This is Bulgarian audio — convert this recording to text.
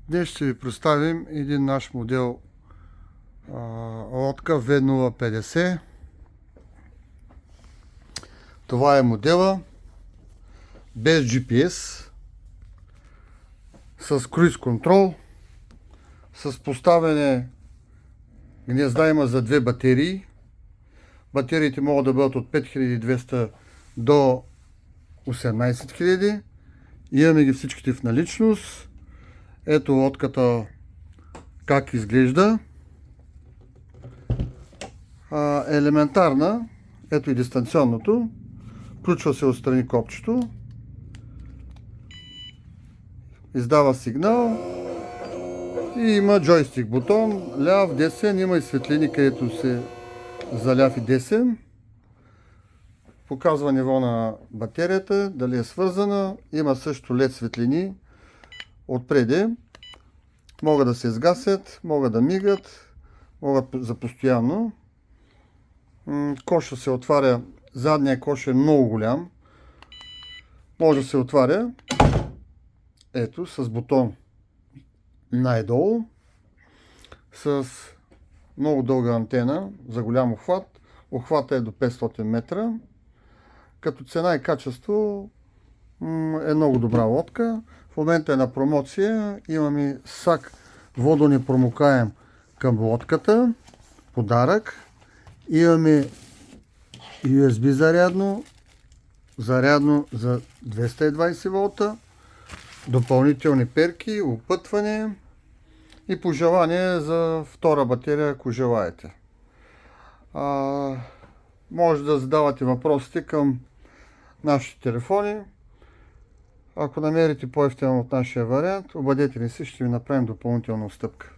Днес ще ви представим един наш модел лодка V050. Това е модела без GPS, с круиз контрол, с поставяне гнезда има за две батерии. Батериите могат да бъдат от 5200 до 18000. Имаме ги всичките в наличност. Ето лодката как изглежда. Елементарна. Ето и дистанционното. Включва се отстрани копчето. Издава сигнал. И има джойстик бутон. Ляв, десен. Има и светлини, където се за ляв и десен. Показва ниво на батерията, дали е свързана. Има също LED светлини отпреде. Могат да се изгасят, могат да мигат, могат за постоянно. Коша се отваря, задния кош е много голям. Може да се отваря, ето, с бутон най-долу, с много дълга антена за голям обхват. Обхвата е до 500 метра. Като цена и качество е много добра лодка. В момента е на промоция. Имаме сак водонепромокаем към лодката. Подарък. Имаме USB зарядно за 220 волта. Допълнителни перки, опътване и пожелание за втора батерия, ако желаете. Може да задавате въпросите към нашите телефони. Ако намерите по-евтин от нашия вариант, обадете ни се, ще ви направим допълнителна отстъпка.